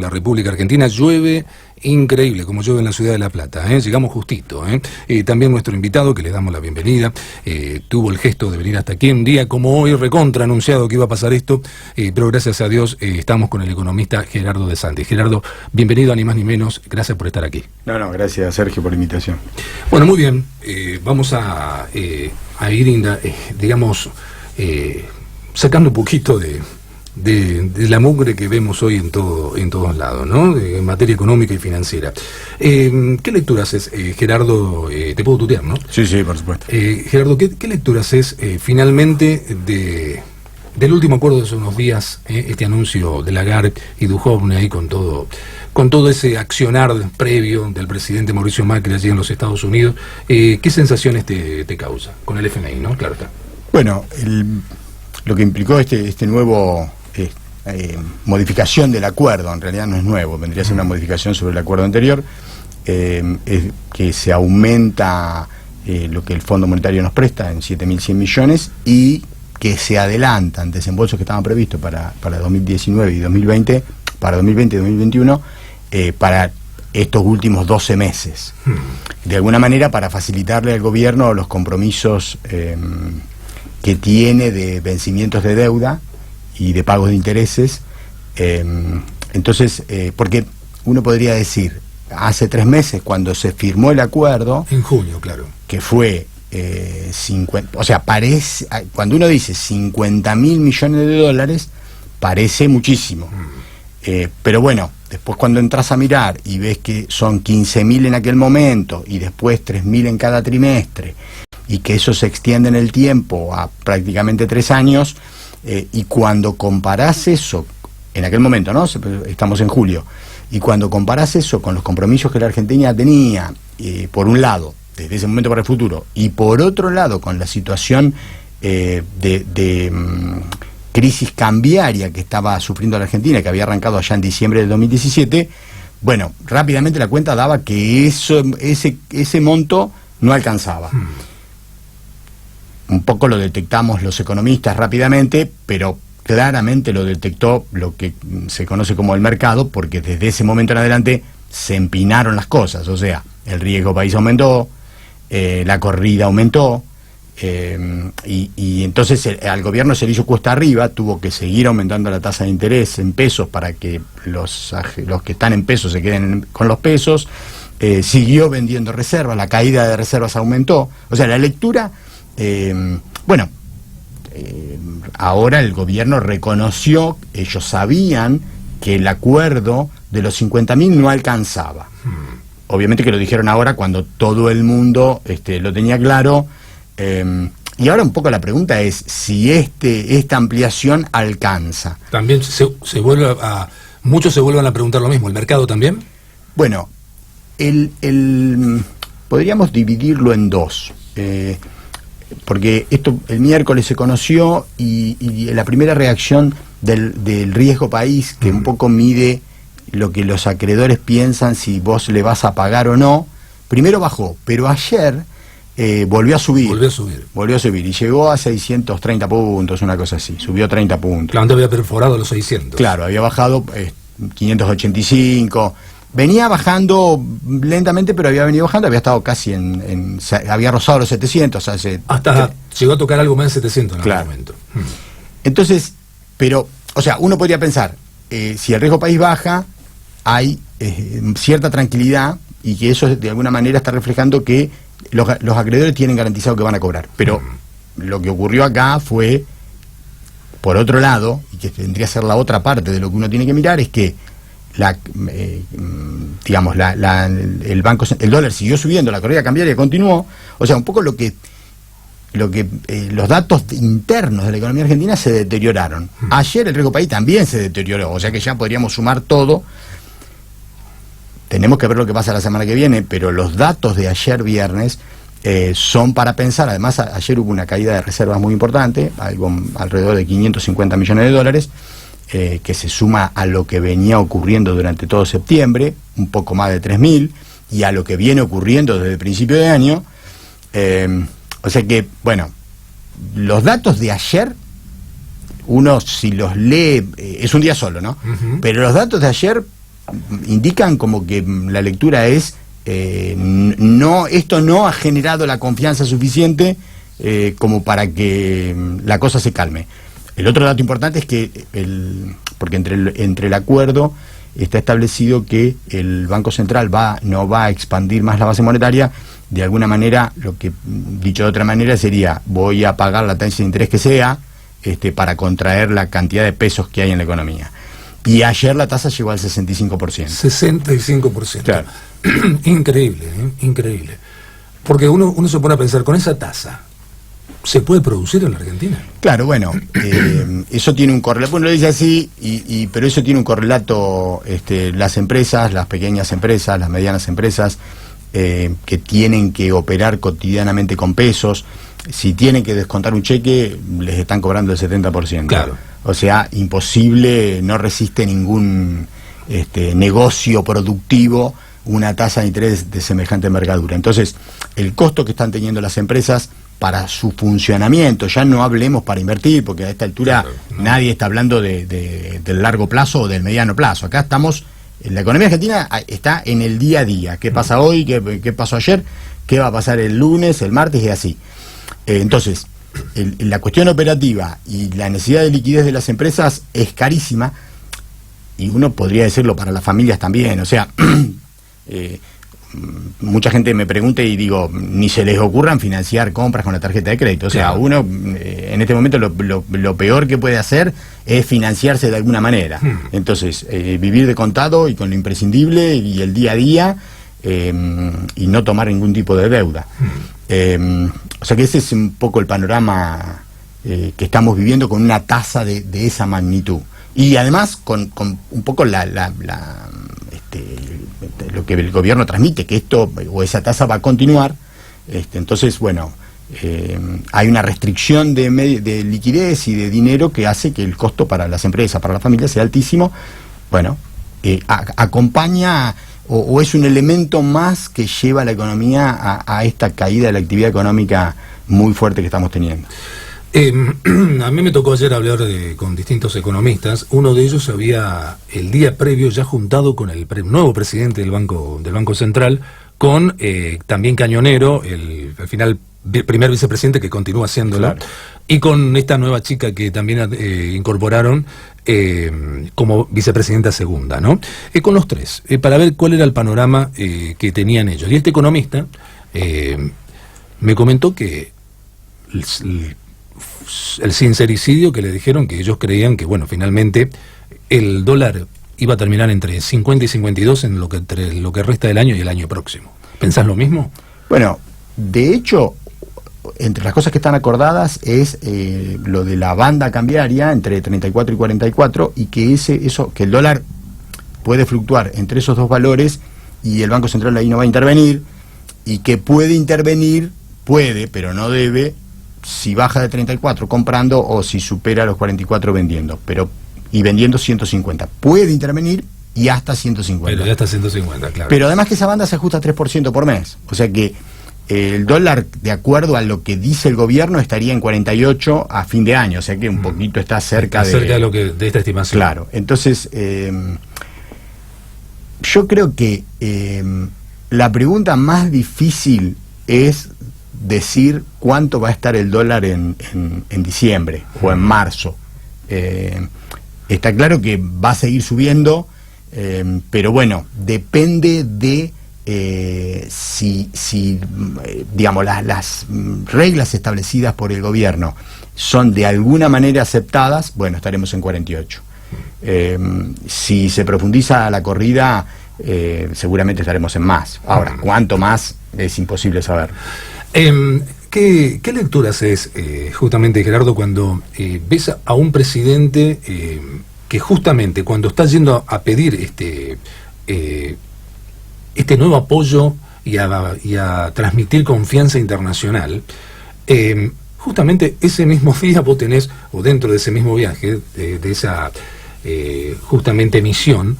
la República Argentina. Llueve increíble, como llueve en la ciudad de La Plata, llegamos justito. También nuestro invitado, que le damos la bienvenida, tuvo el gesto de venir hasta aquí un día como hoy, recontra anunciado que iba a pasar esto, pero gracias a Dios estamos con el economista Gerardo De Santis. Gerardo, bienvenido a Ni Más Ni Menos, gracias por estar aquí. No, gracias Sergio por la invitación. Bueno, muy bien, vamos a ir, digamos, sacando un poquito de la mugre que vemos hoy en todos lados, ¿no? En materia económica y financiera. ¿Qué lectura haces, Gerardo? Te puedo tutear, ¿no? Sí, por supuesto. Gerardo, ¿qué lectura haces finalmente del último acuerdo de hace unos días, este anuncio de Lagarde y Duhovne ahí con todo ese accionar previo del presidente Mauricio Macri allí en los Estados Unidos? ¿Qué sensaciones te causa con el FMI, no? Claro está. Bueno, lo que implicó este nuevo modificación del acuerdo, en realidad no es nuevo, vendría a ser una modificación sobre el acuerdo anterior, es que se aumenta lo que el Fondo Monetario nos presta en 7.100 millones y que se adelantan desembolsos que estaban previstos para 2019 y 2020, para 2020 y 2021, para estos últimos 12 meses. De alguna manera para facilitarle al gobierno los compromisos que tiene de vencimientos de deuda y de pagos de intereses. Entonces, porque uno podría decir, hace 3 meses cuando se firmó el acuerdo, en junio, claro, que fue 50, o sea, parece, cuando uno dice 50.000 millones de dólares, parece muchísimo. Pero bueno, después cuando entras a mirar y ves que son 15.000 en aquel momento y después 3.000 en cada trimestre, y que eso se extiende en el tiempo a prácticamente 3 años, y cuando comparás eso, en aquel momento, ¿no? Estamos en julio, y cuando comparás eso con los compromisos que la Argentina tenía, por un lado, desde ese momento para el futuro, y por otro lado, con la situación de crisis cambiaria que estaba sufriendo la Argentina, que había arrancado allá en diciembre de 2017, bueno, rápidamente la cuenta daba que ese monto no alcanzaba. Un poco lo detectamos los economistas rápidamente, pero claramente lo detectó lo que se conoce como el mercado, porque desde ese momento en adelante se empinaron las cosas, o sea, el riesgo país aumentó, la corrida aumentó, y entonces al gobierno se le hizo cuesta arriba, tuvo que seguir aumentando la tasa de interés en pesos para que los que están en pesos se queden con los pesos, siguió vendiendo reservas, la caída de reservas aumentó, o sea, la lectura... ahora el gobierno reconoció, ellos sabían que el acuerdo de los 50.000 no alcanzaba. Obviamente que lo dijeron ahora cuando todo el mundo lo tenía claro, y ahora un poco la pregunta es si esta ampliación alcanza. También muchos se vuelven a preguntar lo mismo, ¿el mercado también? Bueno, podríamos dividirlo en dos. Porque esto el miércoles se conoció y la primera reacción del riesgo país, que un poco mide lo que los acreedores piensan si vos le vas a pagar o no, primero bajó, pero ayer volvió a subir y llegó a 630 puntos, una cosa así, subió 30 puntos. Claro, antes había perforado los 600. Claro, había bajado 585. Venía bajando lentamente, pero había venido bajando, había estado casi había rozado los 700. Hasta llegó a tocar algo más de 700 en algún momento. Entonces, pero, o sea, uno podría pensar, si el riesgo país baja, hay cierta tranquilidad y que eso de alguna manera está reflejando que los acreedores tienen garantizado que van a cobrar. Pero lo que ocurrió acá fue, por otro lado, y que tendría que ser la otra parte de lo que uno tiene que mirar, es que el dólar siguió subiendo, la corrida cambiaria continuó, o sea, un poco los datos internos de la economía argentina se deterioraron. Ayer el riesgo país también se deterioró, o sea que ya podríamos sumar todo. Tenemos que ver lo que pasa la semana que viene, pero los datos de ayer viernes son para pensar. Además, ayer hubo una caída de reservas muy importante, alrededor de 550 millones de dólares, que se suma a lo que venía ocurriendo durante todo septiembre, un poco más de 3.000, y a lo que viene ocurriendo desde el principio de año. O sea que, bueno, los datos de ayer, uno si los lee, es un día solo, ¿no? Pero los datos de ayer indican como que la lectura es esto no ha generado la confianza suficiente como para que la cosa se calme. El otro dato importante es que porque entre el acuerdo está establecido que el Banco Central no va a expandir más la base monetaria. De alguna manera, lo que, dicho de otra manera, sería: voy a pagar la tasa de interés que sea para contraer la cantidad de pesos que hay en la economía. Y ayer la tasa llegó al 65%. 65%. Claro. Increíble, increíble. Porque uno se pone a pensar, con esa tasa, ¿se puede producir en la Argentina? Claro, bueno, eso tiene un correlato, bueno, lo dice así, pero eso tiene un correlato, las empresas, las pequeñas empresas, las medianas empresas, que tienen que operar cotidianamente con pesos, si tienen que descontar un cheque, les están cobrando el 70%. Claro. O sea, imposible, no resiste ningún negocio productivo una tasa de interés de semejante envergadura. Entonces, el costo que están teniendo las empresas para su funcionamiento, ya no hablemos para invertir, porque a esta altura claro, no. Nadie está hablando del largo plazo o del mediano plazo. Acá estamos, la economía argentina está en el día a día. ¿Qué pasa hoy? ¿Qué pasó ayer? ¿Qué va a pasar el lunes, el martes y así? Entonces, la cuestión operativa y la necesidad de liquidez de las empresas es carísima, y uno podría decirlo para las familias también. O sea, mucha gente me pregunta y digo, ni se les ocurran financiar compras con la tarjeta de crédito. O sea, claro. Uno en este momento lo peor que puede hacer es financiarse de alguna manera. Entonces, vivir de contado y con lo imprescindible y el día a día, y no tomar ningún tipo de deuda. O sea que ese es un poco el panorama que estamos viviendo, con una tasa de esa magnitud. Y además con un poco lo que el gobierno transmite, que esto o esa tasa va a continuar. Entonces, bueno, hay una restricción de liquidez y de dinero que hace que el costo para las empresas, para las familias, sea altísimo. Bueno, acompaña o es un elemento más que lleva a la economía a esta caída de la actividad económica muy fuerte que estamos teniendo. A mí me tocó ayer hablar con distintos economistas. Uno de ellos había el día previo ya juntado con el nuevo presidente del Banco Central, con también Cañonero, al final primer vicepresidente, que continúa haciéndolo, claro. Y con esta nueva chica que también incorporaron como vicepresidenta segunda, ¿no? Con los tres, para ver cuál era el panorama que tenían ellos. Y este economista me comentó que el sincericidio que le dijeron, que ellos creían que, bueno, finalmente el dólar iba a terminar entre 50 y 52 en lo que resta del año y el año próximo. ¿Pensás lo mismo? Bueno, de hecho, entre las cosas que están acordadas es lo de la banda cambiaria entre 34 y 44, y que que el dólar puede fluctuar entre esos dos valores y el Banco Central ahí no va a intervenir, y que puede, pero no debe, si baja de 34 comprando o si supera los 44 vendiendo, y vendiendo 150. Puede intervenir y hasta 150. Pero ya hasta 150, claro. Pero además que esa banda se ajusta 3% por mes. O sea que el dólar, de acuerdo a lo que dice el gobierno, estaría en 48 a fin de año. O sea que un poquito está cerca de esta estimación. Claro. Entonces, yo creo que la pregunta más difícil es decir cuánto va a estar el dólar en diciembre o en marzo. Está claro que va a seguir subiendo, pero bueno, depende de si digamos, las reglas establecidas por el gobierno son de alguna manera aceptadas. Bueno, estaremos en 48. Si se profundiza la corrida, seguramente estaremos en más. Ahora, ¿cuánto más? Es imposible saber. ¿Qué lectura haces, justamente, Gerardo, cuando ves a un presidente que justamente cuando está yendo a pedir este nuevo apoyo y a transmitir confianza internacional, justamente ese mismo día vos tenés, o dentro de ese mismo viaje, de esa justamente misión,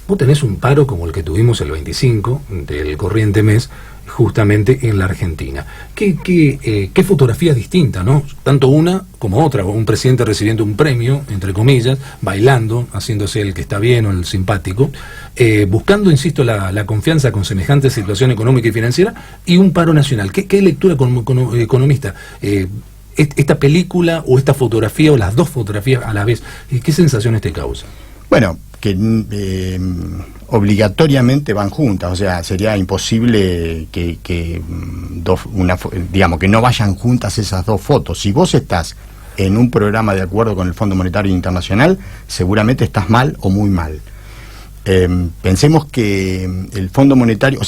vos tenés un paro como el que tuvimos el 25 del corriente mes, justamente en la Argentina. ¿Qué fotografías distintas, ¿no? Tanto una como otra, un presidente recibiendo un premio, entre comillas, bailando, haciéndose el que está bien o el simpático, buscando, insisto, la confianza con semejante situación económica y financiera, y un paro nacional. ¿Qué lectura como economista? Esta película o esta fotografía o las dos fotografías a la vez, ¿qué sensaciones te causa? Bueno, que obligatoriamente van juntas, o sea, sería imposible que no vayan juntas esas dos fotos. Si vos estás en un programa de acuerdo con el Fondo Monetario Internacional, seguramente estás mal o muy mal. Pensemos que el Fondo Monetario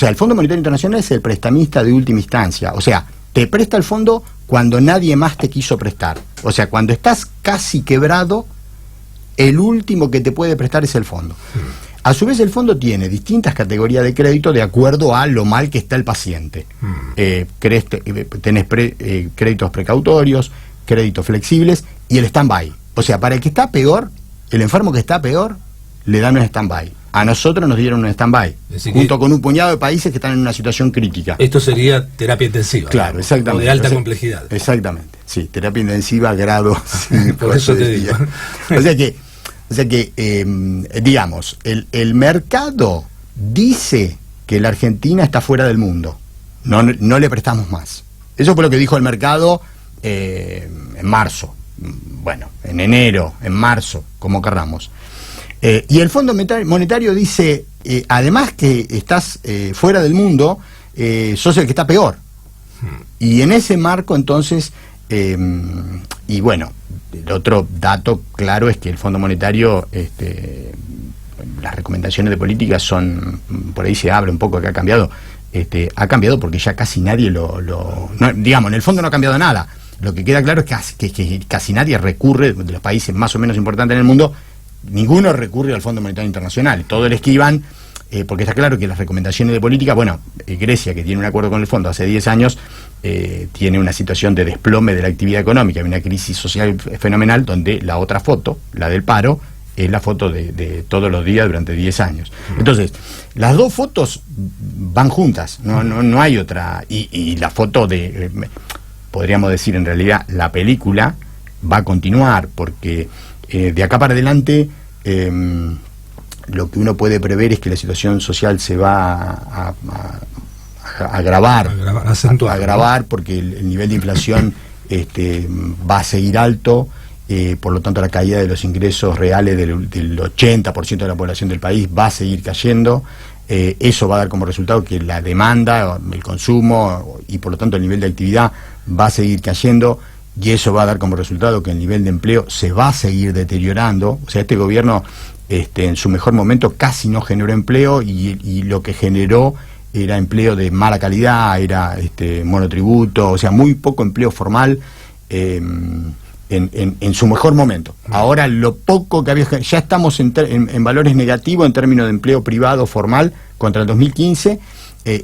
Internacional es el prestamista de última instancia, o sea, te presta el fondo cuando nadie más te quiso prestar, o sea, cuando estás casi quebrado, el último que te puede prestar es el fondo. A su vez, el fondo tiene distintas categorías de crédito de acuerdo a lo mal que está el paciente. Tenés créditos precautorios, créditos flexibles y el stand-by. O sea, para el que está peor, el enfermo que está peor, le dan un stand-by. A nosotros nos dieron un stand-by, junto con un puñado de países que están en una situación crítica. Esto sería terapia intensiva. Claro, exactamente. O de alta complejidad. Exactamente, sí, terapia intensiva, grado 5. Por eso te digo. O sea que, digamos, el mercado dice que la Argentina está fuera del mundo. No le prestamos más. Eso fue lo que dijo el mercado en marzo. Bueno, en enero, en marzo, como querramos. Y el Fondo Monetario dice, además que estás fuera del mundo, sos el que está peor. Y en ese marco, entonces, y bueno, el otro dato claro es que el Fondo Monetario, las recomendaciones de política son, por ahí se habla un poco que ha cambiado porque ya casi nadie digamos, en el fondo no ha cambiado nada. Lo que queda claro es que casi nadie recurre, de los países más o menos importantes en el mundo, ninguno recurre al Fondo Monetario Internacional, todo le esquivan, porque está claro que las recomendaciones de política, bueno, Grecia, que tiene un acuerdo con el fondo hace 10 años, tiene una situación de desplome de la actividad económica, hay una crisis social fenomenal, donde la otra foto, la del paro, es la foto de todos los días durante 10 años. Entonces, las dos fotos van juntas, no hay otra, y la foto podríamos decir en realidad, la película va a continuar, porque de acá para adelante lo que uno puede prever es que la situación social se va a agravar, porque el nivel de inflación va a seguir alto, por lo tanto la caída de los ingresos reales del 80% de la población del país va a seguir cayendo. Eso va a dar como resultado que la demanda, el consumo y por lo tanto el nivel de actividad va a seguir cayendo, y eso va a dar como resultado que el nivel de empleo se va a seguir deteriorando. O sea, este gobierno en su mejor momento casi no generó empleo, y lo que generó era empleo de mala calidad, era monotributo, o sea, muy poco empleo formal en su mejor momento. Ahora lo poco que había, ya estamos en valores negativos en términos de empleo privado formal contra el 2015,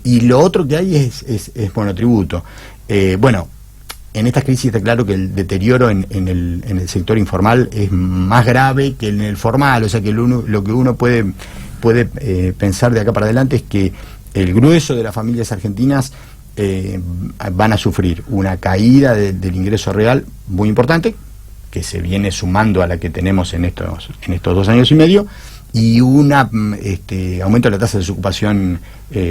y lo otro que hay es monotributo. Bueno, en esta crisis está claro que el deterioro en el sector informal es más grave que en el formal, o sea que lo que uno puede pensar de acá para adelante es que el grueso de las familias argentinas van a sufrir una caída del ingreso real muy importante, que se viene sumando a la que tenemos en estos 2 años y medio, y un aumento de la tasa de desocupación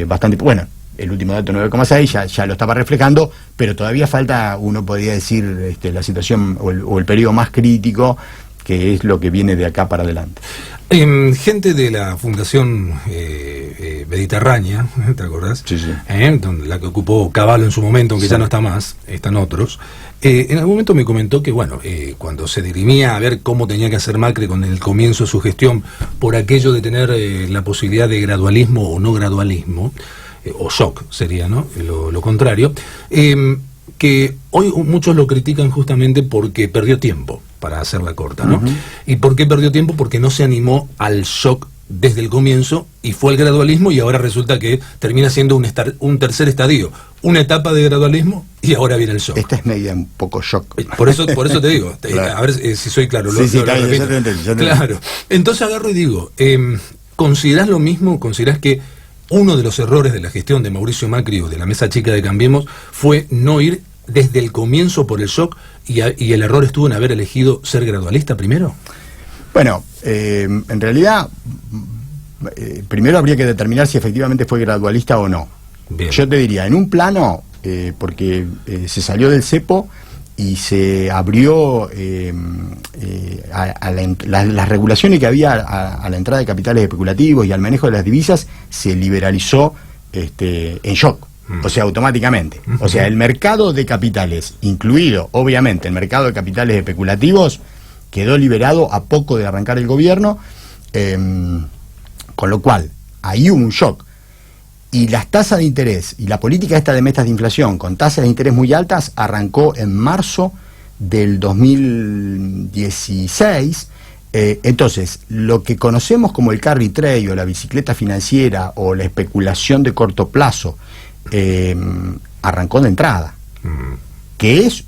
bastante, bueno, el último dato 9,6 ya lo estaba reflejando, pero todavía falta, uno podría decir, la situación o el periodo más crítico, que es lo que viene de acá para adelante. Gente de la Fundación Mediterránea, ¿te acordás? Sí, sí. Donde la que ocupó Cavallo en su momento, aunque sí, ya no está más, están otros. En algún momento me comentó que, bueno, cuando se dirimía a ver cómo tenía que hacer Macri con el comienzo de su gestión, por aquello de tener la posibilidad de gradualismo o no gradualismo, o shock sería, ¿no? Lo contrario, que hoy muchos lo critican justamente porque perdió tiempo, para hacerla corta, ¿no? ¿Y por qué perdió tiempo? Porque no se animó al shock desde el comienzo y fue al gradualismo, y ahora resulta que termina siendo un tercer estadio, una etapa de gradualismo, y ahora viene el shock. Esta es media un poco shock. Por eso te digo, claro. A ver si soy claro. Sí, está bien, claro. Entonces agarro y digo, ¿Considerás lo mismo? ¿Considerás que uno de los errores de la gestión de Mauricio Macri o de la mesa chica de Cambiemos fue no ir desde el comienzo por el shock y el error estuvo en haber elegido ser gradualista primero? Bueno, en realidad, primero habría que determinar si efectivamente fue gradualista o no. Bien. Yo te diría, en un plano, porque se salió del cepo y se abrió las regulaciones que había a la entrada de capitales especulativos y al manejo de las divisas, se liberalizó en shock, o sea, automáticamente. O sea, el mercado de capitales, incluido obviamente el mercado de capitales especulativos, quedó liberado a poco de arrancar el gobierno, con lo cual ahí hubo un shock. Y las tasas de interés y la política esta de metas de inflación con tasas de interés muy altas arrancó en marzo del 2016. Entonces, lo que conocemos como el carry trade o la bicicleta financiera o la especulación de corto plazo arrancó de entrada, que es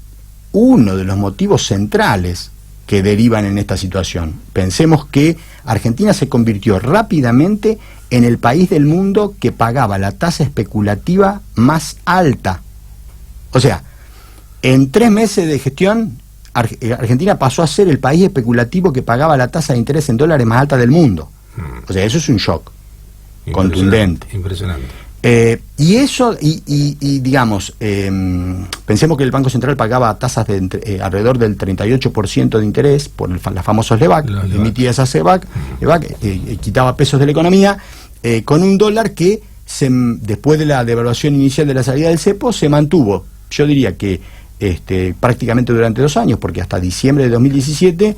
uno de los motivos centrales que derivan en esta situación. Pensemos que Argentina se convirtió rápidamente en el país del mundo que pagaba la tasa especulativa más alta. O sea, en 3 meses de gestión, Argentina pasó a ser el país especulativo que pagaba la tasa de interés en dólares más alta del mundo. O sea, eso es un shock contundente. Impresionante. Y eso, digamos, pensemos que el Banco Central pagaba tasas de alrededor del 38% de interés por los famosos LEVAC, emitía esas LEVAC, quitaba pesos de la economía, con un dólar que después de la devaluación inicial de la salida del cepo se mantuvo, yo diría que prácticamente durante 2 años, porque hasta diciembre de 2017,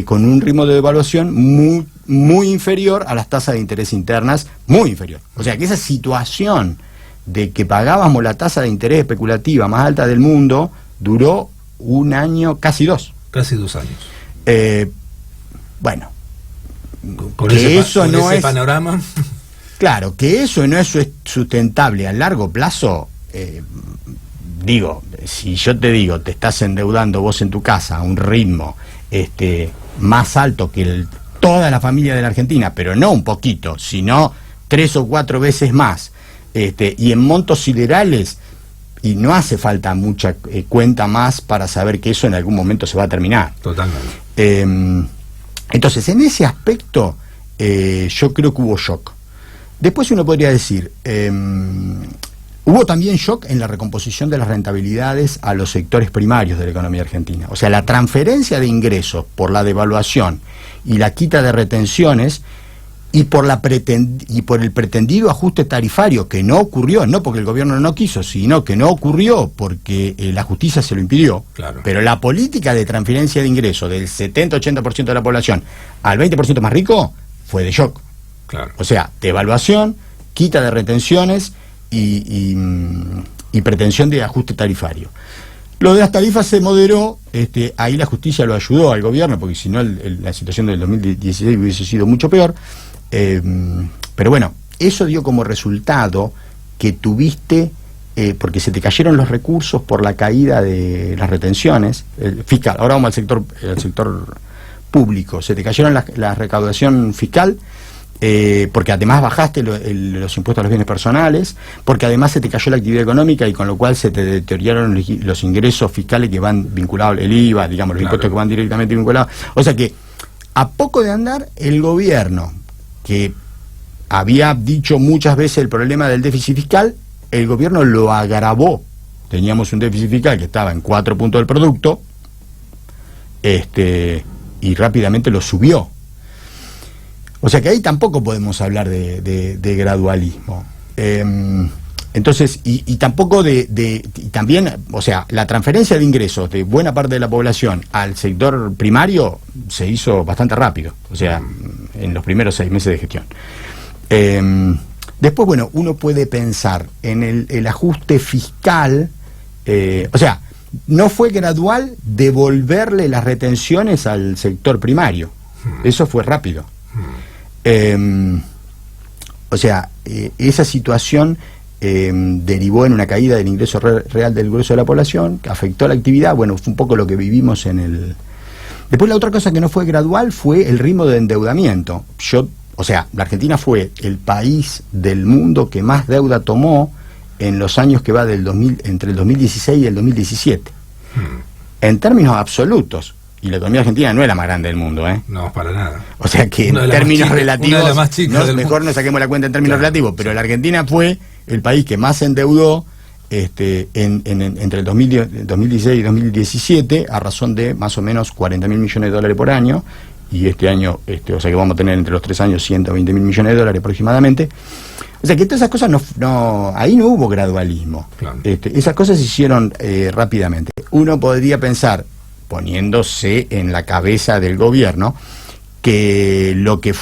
con un ritmo de devaluación muy inferior a las tasas de interés internas, muy inferior. O sea que esa situación de que pagábamos la tasa de interés especulativa más alta del mundo duró 1 año, casi 2. Casi 2 años. Bueno, con que ese panorama. Claro, que eso no es sustentable a largo plazo. Digo, si yo te digo, te estás endeudando vos en tu casa a un ritmo más alto que toda la familia de la Argentina, pero no un poquito, sino 3 o 4 veces más, y en montos siderales, y no hace falta mucha cuenta más para saber que eso en algún momento se va a terminar. Totalmente. Entonces, en ese aspecto, yo creo que hubo shock. Después uno podría decir, hubo también shock en la recomposición de las rentabilidades a los sectores primarios de la economía argentina. O sea, la transferencia de ingresos por la devaluación y la quita de retenciones y por el pretendido ajuste tarifario que no ocurrió, no porque el gobierno no quiso, sino que no ocurrió porque la justicia se lo impidió. Claro. Pero la política de transferencia de ingresos del 70-80% de la población al 20% más rico fue de shock. Claro. O sea, devaluación, quita de retenciones y pretensión de ajuste tarifario. Lo de las tarifas se moderó, ahí la justicia lo ayudó al gobierno, porque si no la situación del 2016 hubiese sido mucho peor. Pero bueno, eso dio como resultado que tuviste, porque se te cayeron los recursos por la caída de las retenciones, fiscal. Ahora vamos al sector público. Se te cayeron la recaudación fiscal, porque además bajaste los impuestos a los bienes personales, porque además se te cayó la actividad económica y con lo cual se te deterioraron los ingresos fiscales que van vinculados, el IVA, digamos, los impuestos que van directamente vinculados. O sea que, a poco de andar, el gobierno, que había dicho muchas veces el problema del déficit fiscal, el gobierno lo agravó. Teníamos un déficit fiscal que estaba en 4 puntos del producto, y rápidamente lo subió. O sea que ahí tampoco podemos hablar de gradualismo. Entonces, y tampoco y también, o sea, la transferencia de ingresos de buena parte de la población al sector primario se hizo bastante rápido, o sea, en los primeros 6 meses de gestión. Después, bueno, uno puede pensar en el ajuste fiscal, o sea, no fue gradual devolverle las retenciones al sector primario, eso fue rápido. O sea, esa situación derivó en una caída del ingreso real del grueso de la población, que afectó la actividad. Bueno, fue un poco lo que vivimos Después la otra cosa que no fue gradual fue el ritmo de endeudamiento. Yo O sea, la Argentina fue el país del mundo que más deuda tomó en los años que va entre el 2016 y el 2017. En términos absolutos. Y la economía argentina no es la más grande del mundo, ¿eh? No, para nada. O sea que en términos relativos, mejor no saquemos la cuenta en términos relativos, pero la Argentina fue el país que más se endeudó entre el 2016 y 2017 a razón de más o menos 40.000 millones de dólares por año, y este año, o sea que vamos a tener entre los 3 años 120.000 millones de dólares aproximadamente. O sea que todas esas cosas ahí no hubo gradualismo. Claro. Esas cosas se hicieron rápidamente. Uno podría pensar, poniéndose en la cabeza del gobierno, que lo que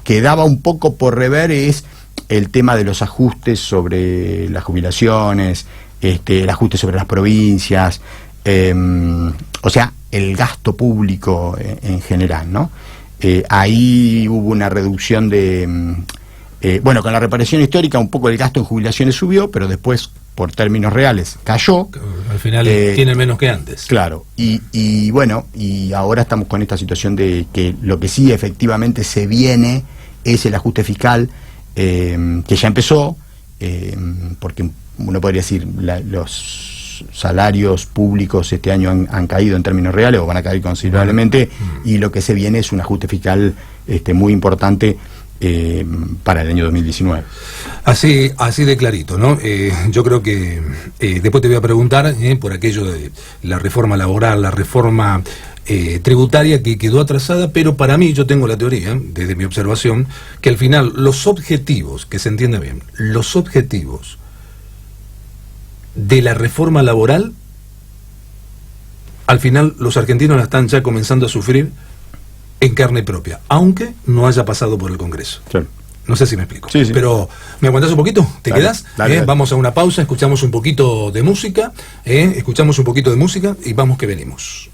quedaba un poco por rever es el tema de los ajustes sobre las jubilaciones, el ajuste sobre las provincias, o sea, el gasto público en general, ¿no? Ahí hubo una reducción bueno, con la reparación histórica un poco el gasto en jubilaciones subió, pero después, por términos reales, cayó. Al final tiene menos que antes. Claro, y bueno, y ahora estamos con esta situación de que lo que sí efectivamente se viene es el ajuste fiscal, que ya empezó, porque uno podría decir, los salarios públicos este año han caído en términos reales, o van a caer considerablemente, y lo que se viene es un ajuste fiscal muy importante para el año 2019. Así de clarito, ¿no? Yo creo que después te voy a preguntar por aquello de la reforma laboral, la reforma tributaria que quedó atrasada, pero para mí, yo tengo la teoría, desde mi observación, que al final los objetivos, que se entienda bien, los objetivos de la reforma laboral, al final los argentinos la están ya comenzando a sufrir en carne propia, aunque no haya pasado por el Congreso. Sí. No sé si me explico. Sí. Pero, ¿me aguantás un poquito? ¿Te quedás? Dale. Vamos a una pausa, escuchamos un poquito de música, y vamos que venimos.